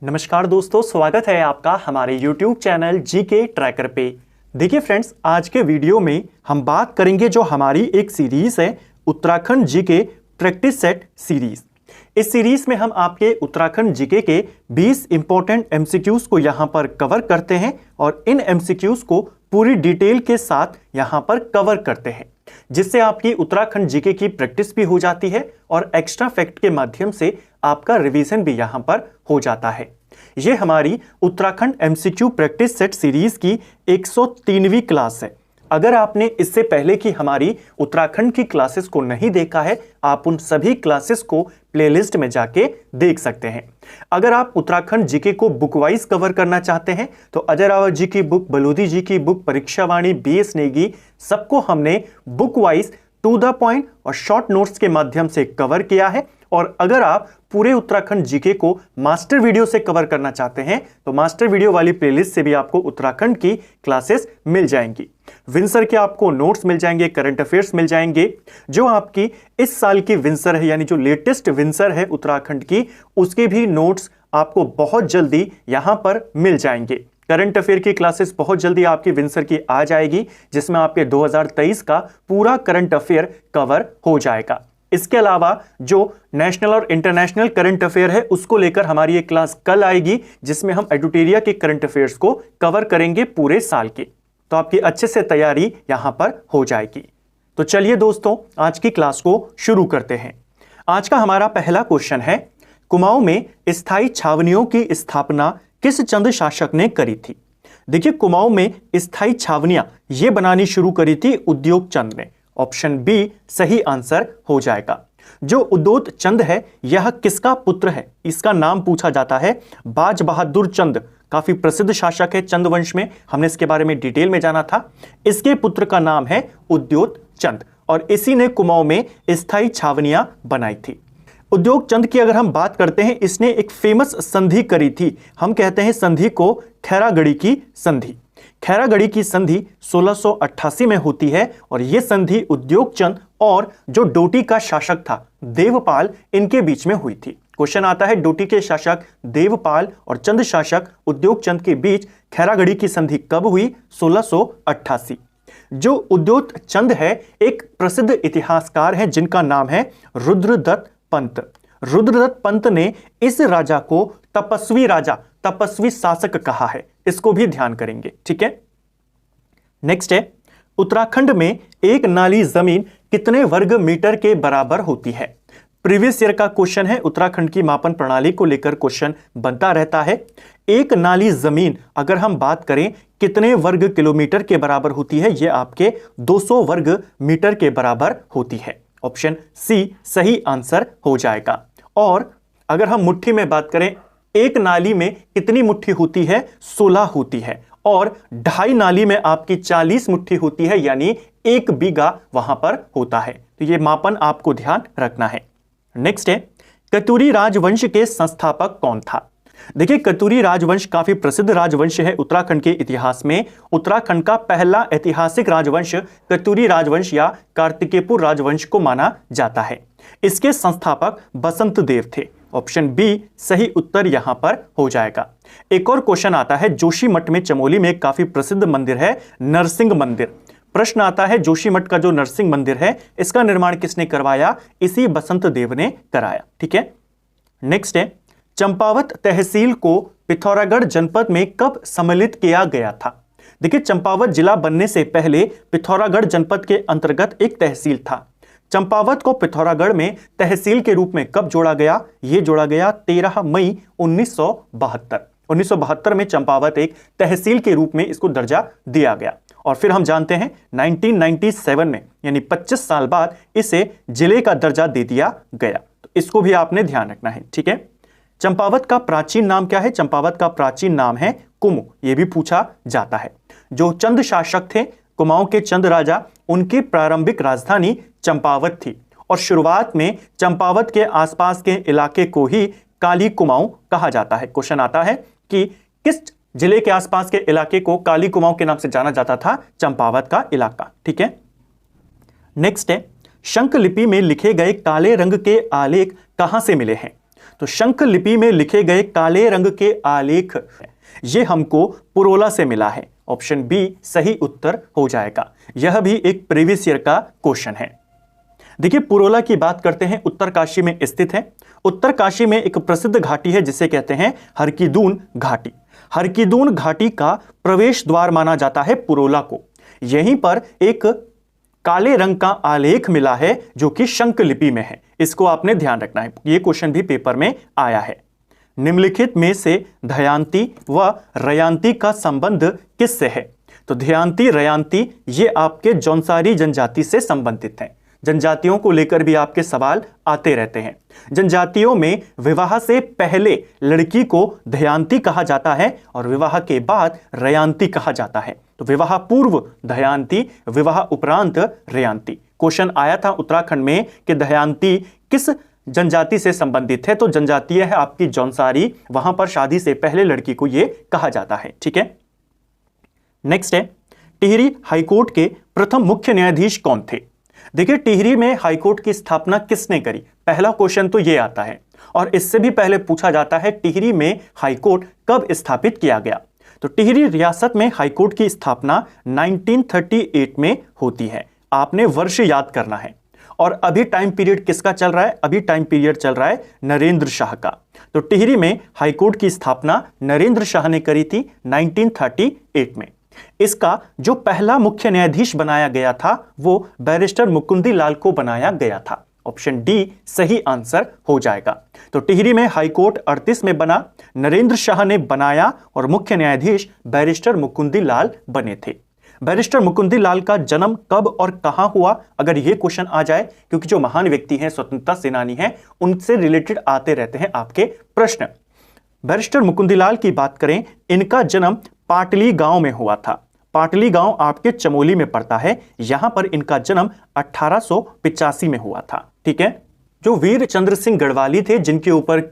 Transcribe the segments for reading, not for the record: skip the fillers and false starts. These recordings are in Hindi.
नमस्कार दोस्तों, स्वागत है आपका हमारे YouTube चैनल जीके ट्रैकर पे। देखिए फ्रेंड्स, आज के वीडियो में हम बात करेंगे जो हमारी एक सीरीज है Uttarakhand GK practice set series. इस सीरीज में हम आपके उत्तराखंड जीके के 20 इंपॉर्टेंट एमसीक्यूज को यहां पर कवर करते हैं और इन एमसीक्यूज को पूरी डिटेल के साथ यहां पर कवर करते हैं, जिससे आपकी उत्तराखंड जीके की प्रैक्टिस भी हो जाती है और एक्स्ट्रा फैक्ट के माध्यम से आपका रिवीजन भी यहां पर हो जाता है। यह हमारी Uttarakhand MCQ practice set series की 103वीं क्लास है। अगर आपने इससे पहले की हमारी उत्तराखंड की क्लासेस को नहीं देखा है, आप उन सभी क्लासेस को प्लेलिस्ट में जाके देख सकते हैं। अगर आप उत्तराखंड जीके को बुक वाइज कवर करना चाहते हैं तो अजय रावत जी की बुक, बलूदी जी की बुक, परीक्षावाणी, बीएस नेगी, सबको हमने book wise to the point और शॉर्ट नोट्स के माध्यम से कवर किया है। और अगर आप पूरे उत्तराखंड जीके को मास्टर वीडियो से कवर करना चाहते हैं तो मास्टर वीडियो वाली प्लेलिस्ट से भी आपको उत्तराखंड की क्लासेस मिल जाएंगी। विंसर के आपको नोट्स मिल जाएंगे, करंट अफेयर्स मिल जाएंगे। जो आपकी इस साल की विंसर है, यानी जो लेटेस्ट विंसर है उत्तराखंड की, उसके भी नोट्स आपको बहुत जल्दी यहां पर मिल जाएंगे। करंट अफेयर की क्लासेस बहुत जल्दी आपकी विंसर की आ जाएगी, जिसमें आपके 2023 का पूरा करंट अफेयर कवर हो जाएगा। इसके अलावा जो नेशनल और इंटरनेशनल करंट अफेयर है उसको लेकर हमारी एक क्लास कल आएगी, जिसमें हम एडुटेरिया के करंट अफेयर्स को कवर करेंगे पूरे साल की। तो आपकी अच्छे से तैयारी यहां पर हो जाएगी। तो चलिए दोस्तों, आज की क्लास को शुरू करते हैं। आज का हमारा पहला क्वेश्चन है, कुमाऊं में स्थायी छावनियों की स्थापना किस चंद शासक ने करी थी? देखिए, कुमाऊं में स्थायी छावनियां ये बनानी शुरू करी थी उद्योग चंद ने। ऑप्शन बी सही आंसर हो जाएगा। जो उद्योग चंद है यह किसका पुत्र है? इसका नाम पूछा जाता है बाज बहादुर चंद, काफी प्रसिद्ध शासक है चंद वंश में, हमने इसके बारे में डिटेल में जाना था। इसके पुत्र का नाम है उद्योग चंद और इसी ने कुमाऊं में स्थायी छावनियां बनाई थी। उद्योग चंद की अगर हम बात करते हैं, इसने एक फेमस संधि करी थी। हम कहते हैं संधि को खैरागढ़ी की संधि। खैरागढ़ी की संधि 1688 में होती है और यह संधि उद्योग चंद और जो डोटी का शासक था देवपाल, इनके बीच में हुई थी। क्वेश्चन आता है, डोटी के शासक देवपाल और चंद शासक उद्योग चंद के बीच खैरागढ़ी की संधि कब हुई? 1688। जो उद्योग चंद है एक प्रसिद्ध इतिहासकार है जिनका नाम है रुद्रदत्त पंत। रुद्रदत्त पंत ने इस राजा को तपस्वी राजा, तपस्वी शासक कहा है। इसको भी ध्यान करेंगे, ठीक है। नेक्स्ट है, उत्तराखंड में एक नाली जमीन कितने वर्ग मीटर के बराबर होती है? प्रीवियस ईयर का क्वेश्चन है, उत्तराखंड की मापन प्रणाली को लेकर क्वेश्चन बनता रहता है। एक नाली जमीन अगर हम बात करें कितने वर्ग किलोमीटर के बराबर होती है, यह आपके 200 वर्ग मीटर के बराबर होती है। ऑप्शन सी सही आंसर हो जाएगा। और अगर हम मुट्ठी में बात करें, एक नाली में कितनी मुट्ठी होती है? 16 होती है और 2.5 नाली में आपकी 40 मुट्ठी होती है, यानी 1 बीघा वहां पर होता है। तो यह मापन आपको ध्यान रखना है। नेक्स्ट है, कतुरी राजवंश के संस्थापक कौन था? देखिए, कतुरी राजवंश काफी प्रसिद्ध राजवंश है उत्तराखंड के इतिहास में। उत्तराखंड का पहला ऐतिहासिक राजवंश कतुरी राजवंश या कार्तिकेयपुर राजवंश को माना जाता है। इसके संस्थापक बसंत देव थे। ऑप्शन बी सही उत्तर यहां पर हो जाएगा। एक और क्वेश्चन आता है, जोशीमठ में चमोली में काफी प्रसिद्ध मंदिर है नरसिंह मंदिर। प्रश्न आता है, जोशीमठ का जो नरसिंह मंदिर है इसका निर्माण किसने करवाया? इसी बसंत देव ने कराया, ठीक है। नेक्स्ट है, चंपावत तहसील को पिथौरागढ़ जनपद में कब सम्मिलित किया गया था? देखिए, चंपावत जिला बनने से पहले पिथौरागढ़ जनपद के अंतर्गत एक तहसील था। चंपावत को पिथौरागढ़ में तहसील के रूप में कब जोड़ा गया? यह जोड़ा गया 13 मई 1972। 1972 में चंपावत एक तहसील के रूप में इसको दर्जा दिया गया और फिर हम जानते हैं 1997 में, यानी 25 साल बाद इसे जिले का दर्जा दे दिया गया। तो इसको भी आपने ध्यान रखना है, ठीक है। चंपावत का प्राचीन नाम क्या है? चंपावत का प्राचीन नाम है कुमु। यह भी पूछा जाता है। जो चंद शासक थे, कुमाऊं के चंद राजा, उनकी प्रारंभिक राजधानी चंपावत थी और शुरुआत में चंपावत के आसपास के इलाके को ही काली कुमाऊं कहा जाता है। क्वेश्चन आता है कि किस जिले के आसपास के इलाके को काली कुमाऊं के नाम से जाना जाता था? चंपावत का इलाका, ठीक है। नेक्स्ट है, शंख लिपि में लिखे गए काले रंग के आलेख कहां से मिले हैं? तो शंख लिपि में लिखे गए काले रंग के आलेख, ये हमको पुरोला से मिला है। ऑप्शन बी सही उत्तर हो जाएगा। यह भी एक प्रीवियस ईयर का क्वेश्चन है। देखिए, पुरोला की बात करते हैं, उत्तरकाशी में स्थित है। उत्तरकाशी में एक प्रसिद्ध घाटी है जिसे कहते हैं हरकीदून घाटी। हरकीदून घाटी का प्रवेश द्वार माना जाता है पुरोला को। यहीं पर एक काले रंग का आलेख मिला है जो कि शंख लिपि में है। इसको आपने ध्यान रखना है, यह क्वेश्चन भी पेपर में आया है। निम्नलिखित में से दमयंती व रयांती का संबंध किससे है? तो दमयंती रयांती ये आपके जौनसारी जनजाति से संबंधित हैं। जनजातियों को लेकर भी आपके सवाल आते रहते हैं। जनजातियों में विवाह से पहले लड़की को दमयंती कहा जाता है और विवाह के बाद रयांती कहा जाता है। तो विवाह पूर्व दमयंती, विवाह उपरांत रयांती। क्वेश्चन आया था उत्तराखंड में कि दमयंती किस जनजाति से संबंधित है, तो जनजातीय है आपकी जौनसारी, वहां पर शादी से पहले लड़की को यह कहा जाता है। ठीक है, नेक्स्ट है, टिहरी हाईकोर्ट के प्रथम मुख्य न्यायाधीश कौन थे? देखिए, टिहरी में हाईकोर्ट की स्थापना किसने करी? पहला क्वेश्चन तो यह आता है। और इससे भी पहले पूछा जाता है टिहरी में हाईकोर्ट कब स्थापित किया गया? तो टिहरी रियासत में हाईकोर्ट की स्थापना 1938 में होती है। आपने वर्ष याद करना है। और अभी टाइम पीरियड किसका चल रहा है? अभी टाइम पीरियड चल रहा है नरेंद्र शाह का। तो टिहरी में हाईकोर्ट की स्थापना नरेंद्र शाह ने करी थी 1938 में। इसका जो पहला मुख्य न्यायाधीश बनाया गया था वो बैरिस्टर मुकुंदी लाल को बनाया गया था। ऑप्शन डी सही आंसर हो जाएगा। तो टिहरी में हाईकोर्ट 38 में बना, नरेंद्र शाह ने बनाया और मुख्य न्यायाधीश बैरिस्टर मुकुंदी लाल बने थे। बैरिस्टर मुकुंदी लाल का जन्म कब और कहां हुआ, अगर यह क्वेश्चन आ जाए, क्योंकि जो महान व्यक्ति हैं, स्वतंत्रता सेनानी हैं, उनसे रिलेटेड आते रहते हैं आपके प्रश्न। बैरिस्टर मुकुंदी लाल की बात करें, इनका जन्म पाटली गांव में हुआ था। पाटली गांव आपके चमोली में पड़ता है। यहां पर इनका जन्म 1885 में हुआ था। ठीक है, जो वीर चंद्र सिंह गढ़वाली थे, जिनके ऊपर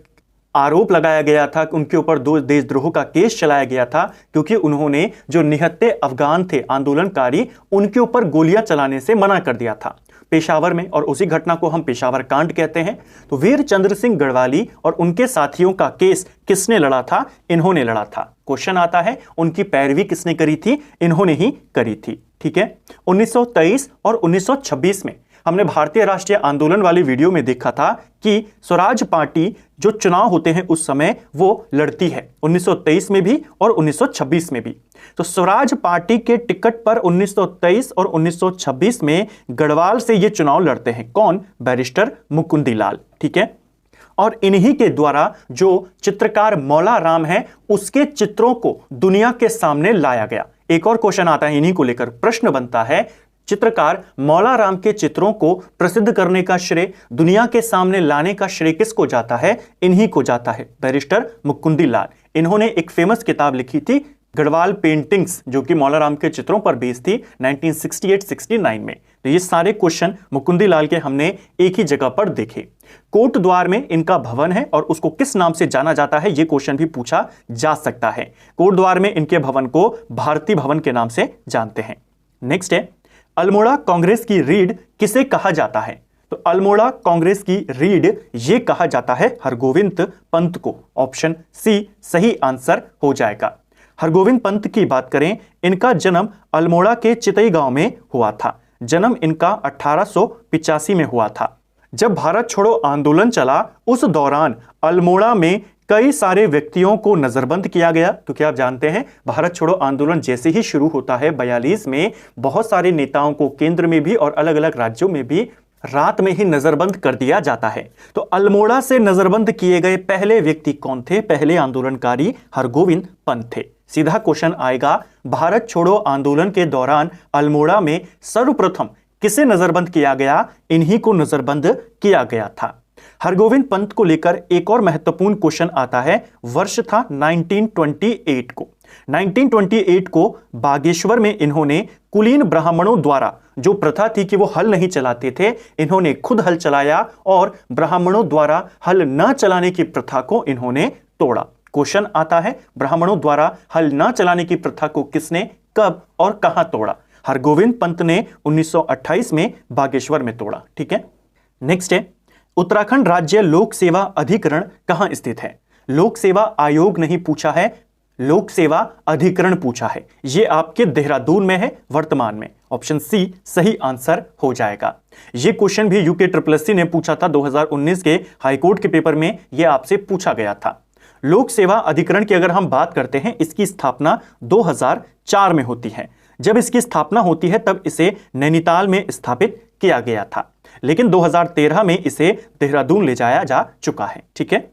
आरोप लगाया गया था, उनके ऊपर देशद्रोह का केस चलाया गया था, क्योंकि उन्होंने जो निहत्थे अफगान थे आंदोलनकारी, उनके ऊपर गोलियां चलाने से मना कर दिया था पेशावर में, और उसी घटना को हम पेशावर कांड कहते हैं। तो वीर चंद्र सिंह गढ़वाली और उनके साथियों का केस किसने लड़ा था? इन्होंने लड़ा था। क्वेश्चन आता है उनकी पैरवी किसने करी थी? इन्होंने ही करी थी। ठीक है, 1923 और 1926 में हमने भारतीय राष्ट्रीय आंदोलन वाली वीडियो में देखा था कि स्वराज पार्टी जो चुनाव होते हैं उस समय वो लड़ती है, 1923 में भी और 1926 में भी। तो स्वराज पार्टी के टिकट पर 1923 और 1926 में गढ़वाल से ये चुनाव लड़ते हैं। कौन? बैरिस्टर मुकुंदी लाल। ठीक है, और इन्हीं के द्वारा जो चित्रकार मौला राम है, उसके चित्रों को दुनिया के सामने लाया गया। एक और क्वेश्चन आता है, इन्हीं को लेकर प्रश्न बनता है, चित्रकार मौला राम के चित्रों को प्रसिद्ध करने का श्रेय, दुनिया के सामने लाने का श्रेय किसको जाता है? इन्हीं को जाता है, बैरिस्टर मुकुंदी लाल। इन्होंने एक फेमस किताब लिखी थी गढ़वाल पेंटिंग्स, जो कि मौला राम के चित्रों पर बेस्ड थी 1968-69 में। तो ये सारे क्वेश्चन मुकुंदी लाल के हमने एक ही जगह पर देखे। कोट द्वार में इनका भवन है और उसको किस नाम से जाना जाता है, ये क्वेश्चन भी पूछा जा सकता है। कोट द्वार में इनके भवन को भारती भवन के नाम से जानते हैं। नेक्स्ट है, अल्मोड़ा कांग्रेस की रीढ़ किसे कहा जाता है? तो अल्मोड़ा कांग्रेस की रीढ़ ये कहा जाता है हरगोविंद पंत को। ऑप्शन सी सही आंसर हो जाएगा। हरगोविंद पंत की बात करें, इनका जन्म अल्मोड़ा के चितई गांव में हुआ था। जन्म इनका 1885 में हुआ था। जब भारत छोड़ो आंदोलन चला, उस दौरान अल्मोड़ा में कई सारे व्यक्तियों को नजरबंद किया गया। तो क्या आप जानते हैं, भारत छोड़ो आंदोलन जैसे ही शुरू होता है 42 में, बहुत सारे नेताओं को केंद्र में भी और अलग अलग राज्यों में भी रात में ही नजरबंद कर दिया जाता है। तो अल्मोड़ा से नजरबंद किए गए पहले व्यक्ति कौन थे? पहले आंदोलनकारी हरगोविंद पंत थे। सीधा क्वेश्चन आएगा, भारत छोड़ो आंदोलन के दौरान अल्मोड़ा में सर्वप्रथम किसे नजरबंद किया गया? इन्हीं को नजरबंद किया गया था। हरगोविंद पंत को लेकर एक और महत्वपूर्ण क्वेश्चन आता है। वर्ष था 1928 को। 1928 को बागेश्वर में इन्होंने कुलीन ब्राह्मणों द्वारा जो प्रथा थी कि वो हल नहीं चलाते थे, इन्होंने खुद हल चलाया और ब्राह्मणों द्वारा हल न चलाने की प्रथा को इन्होंने तोड़ा। क्वेश्चन आता है, ब्राह्मणों द्वारा हल न चलाने की प्रथा को किसने, कब और कहां तोड़ा? हरगोविंद पंत ने 1928 में बागेश्वर में तोड़ा। ठीक है, नेक्स्ट है, उत्तराखंड राज्य लोक सेवा अधिकरण कहां स्थित है? लोक सेवा आयोग नहीं पूछा है, लोक सेवा अधिकरण पूछा है। यह आपके देहरादून में है वर्तमान में। ऑप्शन सी सही आंसर हो जाएगा। यह क्वेश्चन भी यूके SSC ने पूछा था 2019 के हाईकोर्ट के पेपर में, यह आपसे पूछा गया था। लोक सेवा अधिकरण की अगर हम बात करते हैं, इसकी स्थापना 2004 में होती है। जब इसकी स्थापना होती है तब इसे नैनीताल में स्थापित किया गया था, लेकिन 2013 में इसे देहरादून ले जाया जा चुका है। ठीक है,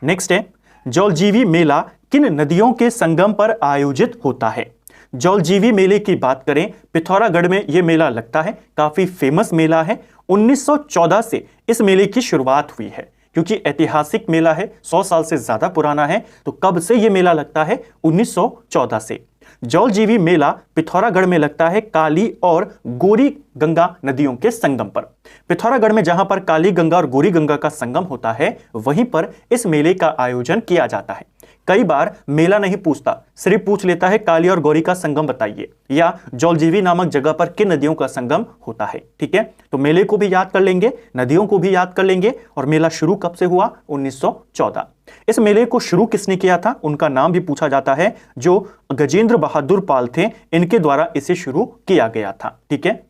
नेक्स्ट है जौलजीबी मेला किन नदियों के संगम पर आयोजित होता है? जौलजीबी मेले की बात करें, पिथौरागढ़ में यह मेला लगता है, काफी फेमस मेला है। 1914 से इस मेले की शुरुआत हुई है, क्योंकि ऐतिहासिक मेला है, 100 साल से ज्यादा पुराना है। तो कब से यह मेला लगता है? 1914 से। जौलजीबी मेला पिथौरागढ़ में लगता है, काली और गोरी गंगा नदियों के संगम पर। पिथौरागढ़ में जहां पर काली गंगा और गोरी गंगा का संगम होता है, वहीं पर इस मेले का आयोजन किया जाता है। कई बार मेला नहीं पूछता, सिर्फ पूछ लेता है काली और गौरी का संगम बताइए, या जौलजीबी नामक जगह पर किन नदियों का संगम होता है। ठीक है, तो मेले को भी याद कर लेंगे, नदियों को भी याद कर लेंगे, और मेला शुरू कब से हुआ? 1914। इस मेले को शुरू किसने किया था? उनका नाम भी पूछा जाता है, जो गजेंद्र बहादुर पाल थे, इनके द्वारा इसे शुरू किया गया था। ठीक है,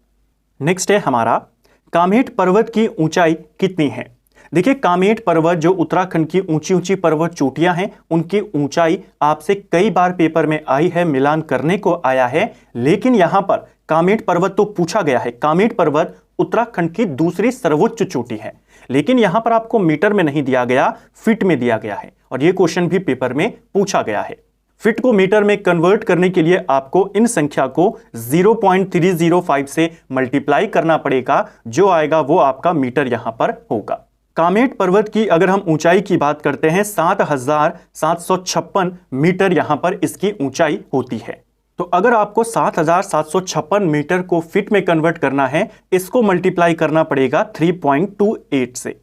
नेक्स्ट है हमारा कामेट पर्वत की ऊंचाई कितनी है? देखिए, कामेट पर्वत जो उत्तराखंड की ऊंची ऊंची पर्वत चोटियां हैं, उनकी ऊंचाई आपसे कई बार पेपर में आई है, मिलान करने को आया है, लेकिन यहां पर कामेट पर्वत तो पूछा गया है। कामेट पर्वत उत्तराखंड की दूसरी सर्वोच्च चोटी है, लेकिन यहां पर आपको मीटर में नहीं दिया गया, फीट में दिया गया है, और यह क्वेश्चन भी पेपर में पूछा गया है। फीट को मीटर में कन्वर्ट करने के लिए आपको इन संख्या को 0.305 से मल्टीप्लाई करना पड़ेगा, जो आएगा वो आपका मीटर यहां पर होगा। कामेट पर्वत की अगर हम ऊंचाई की बात करते हैं, 7,756 मीटर यहां पर इसकी ऊंचाई होती है। तो अगर आपको 7,756 मीटर को फीट में कन्वर्ट करना है, इसको मल्टीप्लाई करना पड़ेगा 3.28 से।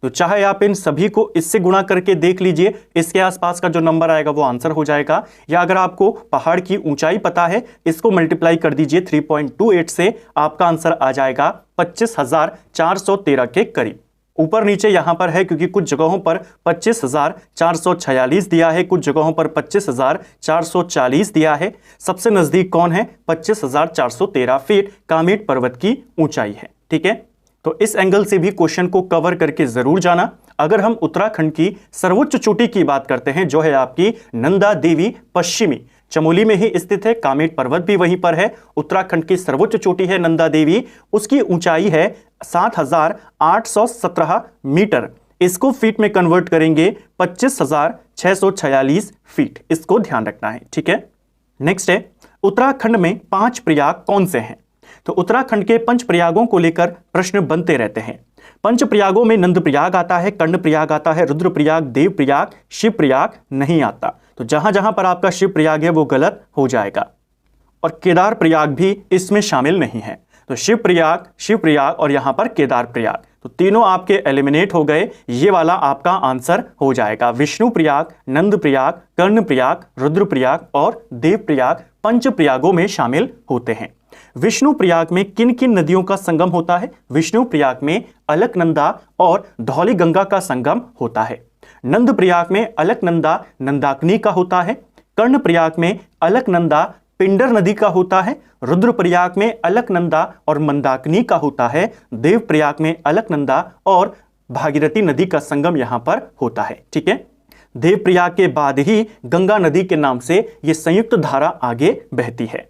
तो चाहे आप इन सभी को इससे गुणा करके देख लीजिए, इसके आसपास का जो नंबर आएगा वो आंसर हो जाएगा। या अगर आपको पहाड़ की ऊंचाई पता है, इसको मल्टीप्लाई कर दीजिए 3.28 से, आपका आंसर आ जाएगा 25,413 के करीब। ऊपर नीचे यहां पर है, क्योंकि कुछ जगहों पर 25,446 दिया है, कुछ जगहों पर 25,440 दिया है। सबसे नजदीक कौन है? 25,413 फीट कामेट पर्वत की ऊंचाई है। ठीक है, तो इस एंगल से भी क्वेश्चन को कवर करके जरूर जाना। अगर हम उत्तराखंड की सर्वोच्च चोटी की बात करते हैं, जो है आपकी नंदा देवी पश्चिमी, चमोली में ही स्थित है, कामेट पर्वत भी वहीं पर है। उत्तराखंड की सर्वोच्च चोटी है नंदा देवी, उसकी ऊंचाई है 7,817 मीटर। इसको फीट में कन्वर्ट करेंगे 25,646 फीट, इसको ध्यान रखना है। ठीक है, नेक्स्ट है उत्तराखंड में 5 प्रयाग कौन से हैं? तो उत्तराखंड के 5 प्रयागों को लेकर प्रश्न बनते रहते हैं। 5 प्रयागों में नंद प्रयाग आता है, कर्ण प्रयाग आता है, रुद्र प्रयाग, देव प्रयाग, शिव प्रयाग नहीं आता। तो जहां जहां पर आपका शिव प्रयाग है वो गलत हो जाएगा, और केदार प्रयाग भी इसमें शामिल नहीं है। तो शिव प्रयाग और यहां पर केदार प्रयाग, तो तीनों आपके एलिमिनेट हो गए। ये वाला आपका आंसर हो जाएगा। विष्णु प्रयाग, नंद प्रयाग, कर्ण प्रयाग, रुद्र प्रयाग और देव प्रयाग 5 प्रयागों में शामिल होते हैं। विष्णु प्रयाग में किन किन नदियों का संगम होता है? विष्णु प्रयाग में अलकनंदा और धौलीगंगा का संगम होता है। नंद प्रयाग में अलकनंदा नंदाकिनी का होता है। कर्ण प्रयाग में अलकनंदा पिंडर नदी का होता है। रुद्र प्रयाग में अलकनंदा और मंदाकिनी का होता है। देव प्रयाग में अलकनंदा और भागीरथी नदी का संगम यहां पर होता है। ठीक है, देव प्रयाग के बाद ही गंगा नदी के नाम से यह संयुक्त धारा आगे बहती है।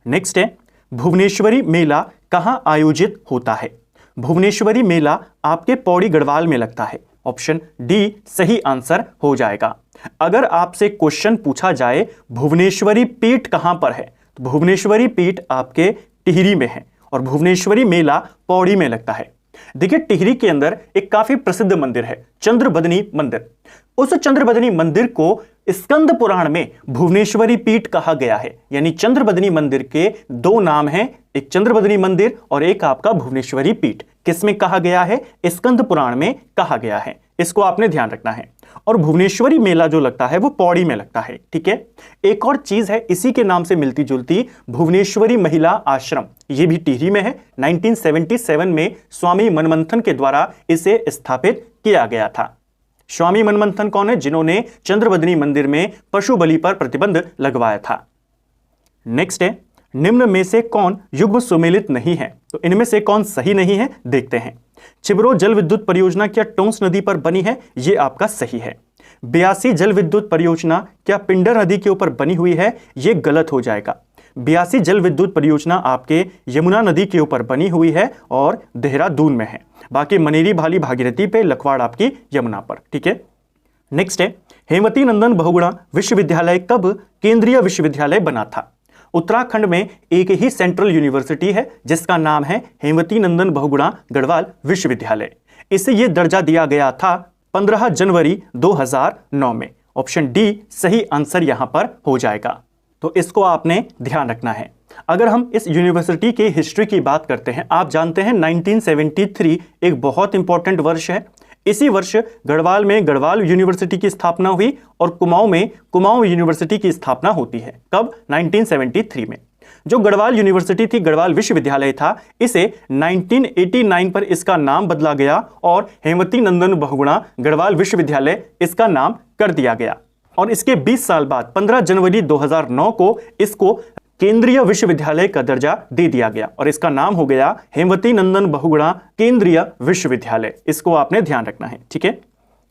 नेक्स्ट है भुवनेश्वरी मेला कहां आयोजित होता है? भुवनेश्वरी मेला आपके पौड़ी गढ़वाल में लगता है। ऑप्शन डी सही आंसर हो जाएगा। अगर आपसे क्वेश्चन पूछा जाए भुवनेश्वरी पीठ कहां पर है, तो भुवनेश्वरी पीठ आपके टिहरी में है, और भुवनेश्वरी मेला पौड़ी में लगता है। देखिए, टिहरी के अंदर एक काफी प्रसिद्ध मंदिर है, चंद्रबदनी मंदिर। उस चंद्रबदनी मंदिर को स्कंद पुराण में भुवनेश्वरी पीठ कहा गया है। यानी चंद्रबदनी मंदिर के 2 नाम हैं, एक चंद्रबदनी मंदिर और एक आपका भुवनेश्वरी पीठ। किसमें कहा गया है? स्कंद पुराण में कहा गया है। इसको आपने ध्यान रखना है। और भुवनेश्वरी मेला जो लगता है वो पौड़ी में लगता है। ठीक है, एक और चीज है इसी के नाम से मिलती जुलती, भुवनेश्वरी महिला आश्रम, ये भी टिहरी में है। 1977 में स्वामी मनमंथन के द्वारा इसे स्थापित किया गया था। स्वामी मनमंथन कौन है? जिन्होंने चंद्रवदनी मंदिर में पशु बलि पर प्रतिबंध लगवाया था। नेक्स्ट है, निम्न में से कौन युग्म सुमेलित नहीं है? तो इनमें से कौन सही नहीं है देखते हैं। चिबरो जल विद्युत परियोजना क्या टोंस नदी पर बनी है? यह आपका सही है। 82 जल विद्युत परियोजना क्या पिंडर नदी के ऊपर बनी हुई है? यह गलत हो जाएगा। 82 जल विद्युत परियोजना आपके यमुना नदी के ऊपर बनी हुई है और देहरादून में है। बाकी मनेरी, भाली, भागीरथी पे, लखवाड़ आपकी यमुना पर। ठीक है, नेक्स्ट है, हेमवती नंदन बहुगुणा विश्वविद्यालय कब केंद्रीय विश्वविद्यालय बना था? उत्तराखंड में एक ही सेंट्रल यूनिवर्सिटी है जिसका नाम है हेमवती नंदन बहुगुणा गढ़वाल विश्वविद्यालय। इसे यह दर्जा दिया गया था 15 जनवरी 2009 में। ऑप्शन डी सही आंसर यहां पर हो जाएगा, तो इसको आपने ध्यान रखना है। अगर हम इस यूनिवर्सिटी के हिस्ट्री की बात करते हैं, आप जानते हैं 1973 एक बहुत इंपॉर्टेंट वर्ष है। इसी वर्ष गढ़वाल में गढ़वाल यूनिवर्सिटी की स्थापना हुई और कुमाऊं में कुमाऊं यूनिवर्सिटी की स्थापना होती है। कब? 1973 में। जो गढ़वाल यूनिवर्सिटी थी, गढ़वाल विश्वविद्यालय था, इसे 1989 पर इसका नाम बदला गया और हेमवती नंदन बहुगुणा गढ़वाल विश्वविद्यालय इसका नाम कर दिया गया। और इसके 20 साल बाद 15 जनवरी 2009 को इसको केंद्रीय विश्वविद्यालय का दर्जा दे दिया गया और इसका नाम हो गया हेमवती नंदन बहुगुणा केंद्रीय विश्वविद्यालय। इसको आपने ध्यान रखना है। ठीक है,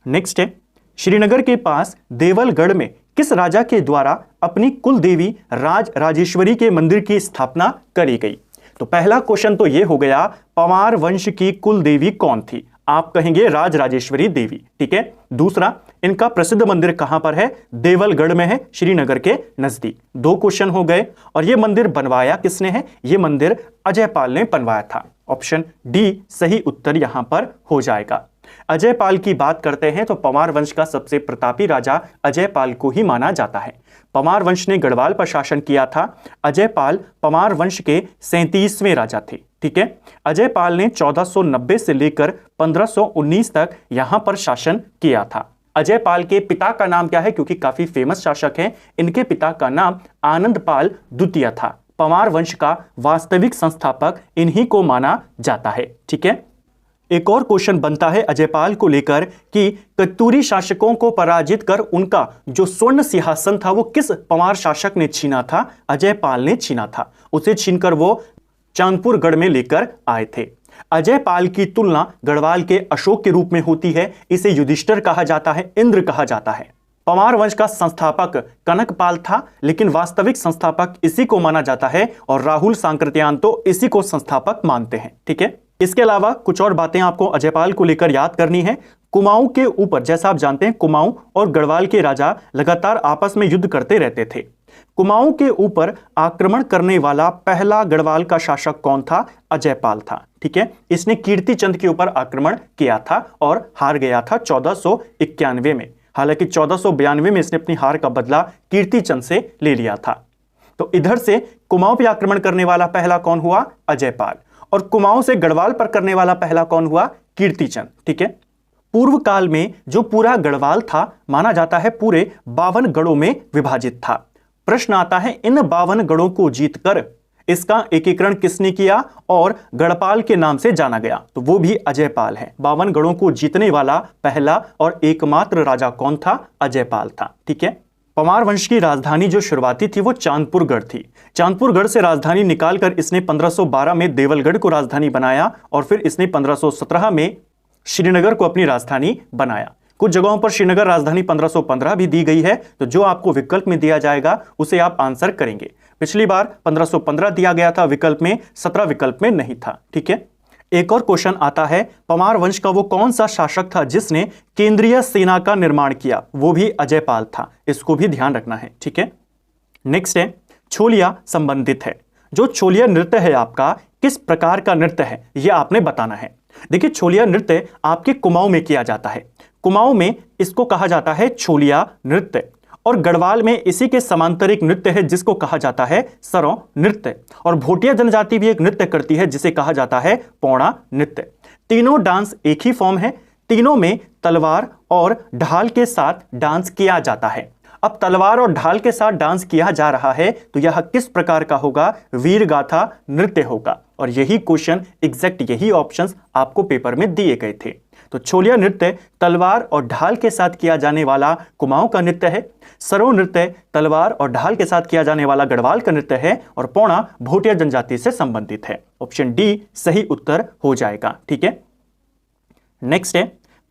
नेक्स्ट है, श्रीनगर के पास देवलगढ़ में किस राजा के द्वारा अपनी कुल देवी राज राजेश्वरी के मंदिर की स्थापना करी गई? तो पहला क्वेश्चन तो यह हो गया, पंवार वंश की कुल देवी कौन थी? आप कहेंगे राज राजेश्वरी देवी। ठीक है, दूसरा, इनका प्रसिद्ध मंदिर कहां पर है? देवलगढ़ में है, श्रीनगर के नजदीक। 2 क्वेश्चन हो गए। और यह मंदिर बनवाया किसने है? यह मंदिर अजयपाल ने बनवाया था। ऑप्शन डी सही उत्तर यहां पर हो जाएगा। अजयपाल की बात करते हैं तो पंवार वंश का सबसे प्रतापी राजा अजयपाल को ही माना जाता है। पंवार वंश ने गढ़वाल पर शासन किया था। अजयपाल पंवार वंश के 37वें राजा थे। ठीक है, अजयपाल ने 1490 से लेकर 1519 तक यहां पर शासन किया था। अजयपाल के पिता का नाम क्या है? क्योंकि काफी फेमस शासक हैं, इनके पिता का नाम आनंदपाल द्वितीय था। पंवार वंश का वास्तविक संस्थापक इन्हीं को माना जाता है। ठीक है, एक और क्वेश्चन बनता है अजयपाल को लेकर कि कत्तूरी शासकों को पराजित कर उनका जो स्वर्ण सिंहासन था वो किस पंवार शासक ने छीना था? अजयपाल ने छीना था। उसे छीनकर वो चांदपुर गढ़ में लेकर आए थे। अजयपाल की तुलना गढ़वाल के अशोक के रूप में होती है। इसे युधिष्ठिर कहा जाता है, इंद्र कहा जाता है। पंवार वंश का संस्थापक कनकपाल था, लेकिन वास्तविक संस्थापक इसी को माना जाता है और राहुल सांकृत्यायन तो इसी को संस्थापक मानते हैं। ठीक है, इसके अलावा कुछ और बातें आपको अजयपाल को लेकर याद करनी है। कुमाऊं के ऊपर, जैसा आप जानते हैं, कुमाऊं और गढ़वाल के राजा लगातार आपस में युद्ध करते रहते थे। कुमाऊं के ऊपर आक्रमण करने वाला पहला गढ़वाल का शासक कौन था? अजयपाल था। ठीक है, इसने कीर्ति चंद के ऊपर आक्रमण किया था और हार गया था 1491 में। हालांकि 1492 में इसने अपनी हार का बदला कीर्ति चंद से ले लिया था। तो इधर से कुमाऊं पर आक्रमण करने वाला पहला कौन हुआ? अजयपाल। और कुमाऊं से गढ़वाल पर करने वाला पहला कौन हुआ? कीर्ति चंद। ठीक है, पूर्व काल में जो पूरा गढ़वाल था माना जाता है पूरे 52 गढ़ों में विभाजित था। प्रश्न आता है, इन 52 गढ़ों को जीतकर इसका एकीकरण किसने किया और गढ़पाल के नाम से जाना गया? तो वो भी अजयपाल है। 52 गढ़ों को जीतने वाला पहला और एकमात्र राजा कौन था? अजयपाल था। ठीक है, पंवार वंश की राजधानी जो शुरुआती थी वो चांदपुरगढ़ थी। चांदपुरगढ़ से राजधानी निकालकर इसने 1512 में देवलगढ़ को राजधानी बनाया और फिर इसने 1517 में श्रीनगर को अपनी राजधानी बनाया। कुछ जगहों पर श्रीनगर राजधानी 1515 भी दी गई है, तो जो आपको विकल्प में दिया जाएगा उसे आप आंसर करेंगे। पिछली बार 1515 दिया गया था विकल्प में, 17 विकल्प में नहीं था। ठीक है, एक और क्वेश्चन आता है, पंवार वंश का वो कौन सा शासक था जिसने केंद्रीय सेना का निर्माण किया? वो भी अजयपाल था। इसको भी ध्यान रखना है। ठीक है, नेक्स्ट है, छोलिया संबंधित है। जो छोलिया नृत्य है आपका किस प्रकार का नृत्य है यह आपने बताना है। देखिए, छोलिया नृत्य आपके कुमाऊं में किया जाता है। कुमाऊं में इसको कहा जाता है छोलिया नृत्य और गढ़वाल में इसी के समांतर एक नृत्य है जिसको कहा जाता है सरौ नृत्य। और भोटिया जनजाति भी एक नृत्य करती है जिसे कहा जाता है पौड़ा नृत्य। तीनों डांस एक ही फॉर्म है, तीनों में तलवार और ढाल के साथ डांस किया जाता है। अब तलवार और ढाल के साथ डांस किया जा रहा है तो यह किस प्रकार का होगा? वीर गाथा नृत्य होगा। और यही क्वेश्चन एग्जैक्ट यही ऑप्शंस आपको पेपर में दिए गए थे। तो छोलिया नृत्य तलवार और ढाल के साथ किया जाने वाला कुमाऊं का नृत्य है। सरो नृत्य तलवार और ढाल के साथ किया जाने वाला गढ़वाल का नृत्य है। और पौड़ा भोटिया जनजाति से संबंधित है। ऑप्शन डी सही उत्तर हो जाएगा। ठीक है, नेक्स्ट है,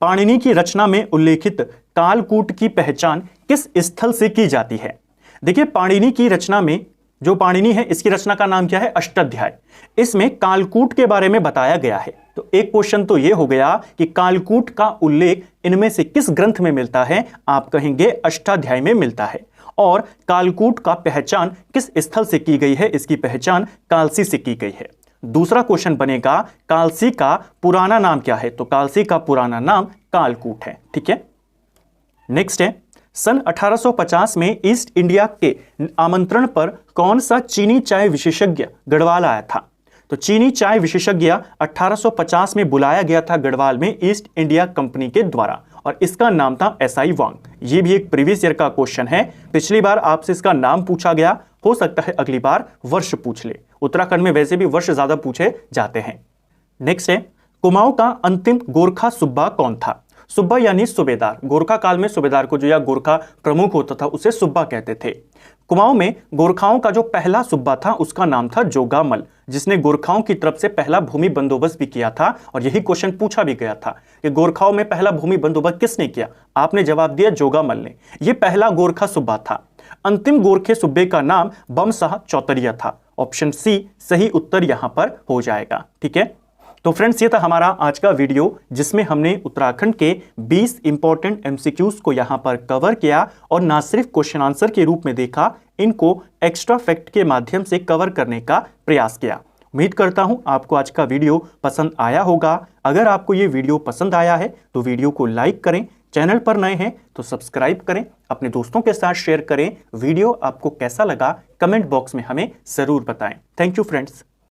पाणिनि की रचना में उल्लेखित कालकूट की पहचान किस स्थल से की जाती है? देखिए, पाणिनि की रचना में जो पाणिनि है इसकी रचना का नाम क्या है? अष्टाध्याय। इसमें कालकूट के बारे में बताया गया है। तो एक क्वेश्चन तो यह हो गया कि कालकूट का उल्लेख इनमें से किस ग्रंथ में मिलता है? आप कहेंगे अष्टाध्याय में मिलता है। और कालकूट का पहचान किस स्थल से की गई है? इसकी पहचान कालसी से की गई है। दूसरा क्वेश्चन बनेगा कालसी का पुराना नाम क्या है? तो कालसी का पुराना नाम कालकूट है। ठीक है, नेक्स्ट है, सन 1850 में ईस्ट इंडिया के आमंत्रण पर कौन सा चीनी चाय विशेषज्ञ गढ़वाल आया था? तो चीनी चाय विशेषज्ञ 1850 में बुलाया गया था गढ़वाल में ईस्ट इंडिया कंपनी के द्वारा और इसका नाम था एसआई वांग। ये भी एक प्रीवियस ईयर का क्वेश्चन है। पिछली बार आपसे इसका नाम पूछा गया, हो सकता है अगली बार वर्ष पूछ ले। उत्तराखंड में वैसे भी वर्ष ज्यादा पूछे जाते हैं। नेक्स्ट है, कुमाऊं का अंतिम गोरखा सुब्बा कौन था? सुब्बा यानी सूबेदार। गोरखा काल में सूबेदार को जो या गोरखा प्रमुख होता था उसे सुब्बा कहते थे। कुमाऊं में गोरखाओं का जो पहला सुब्बा था उसका नाम था जोगामल, जिसने गोरखाओं की तरफ से पहला भूमि बंदोबस्त भी किया था। और यही क्वेश्चन पूछा भी गया था कि गोरखाओं में पहला भूमि बंदोबस्त किसने किया? आपने जवाब दिया जोगामल ने। यह पहला गोरखा सुब्बा था। अंतिम गोरखे सुब्बे का नाम बमशाह चौतरिया था। ऑप्शन सी सही उत्तर यहां पर हो जाएगा। ठीक है, तो फ्रेंड्स ये था हमारा आज का वीडियो जिसमें हमने उत्तराखंड के 20 इंपॉर्टेंट एमसीक्यूज को यहां पर कवर किया और ना सिर्फ क्वेश्चन आंसर के रूप में देखा, इनको एक्स्ट्रा फैक्ट के माध्यम से कवर करने का प्रयास किया। उम्मीद करता हूं आपको आज का वीडियो पसंद आया होगा। अगर आपको ये वीडियो पसंद आया है तो वीडियो को लाइक करें, चैनल पर नए हैं तो सब्सक्राइब करें, अपने दोस्तों के साथ शेयर करें। वीडियो आपको कैसा लगा कमेंट बॉक्स में हमें जरूर बताएं। Thank you friends.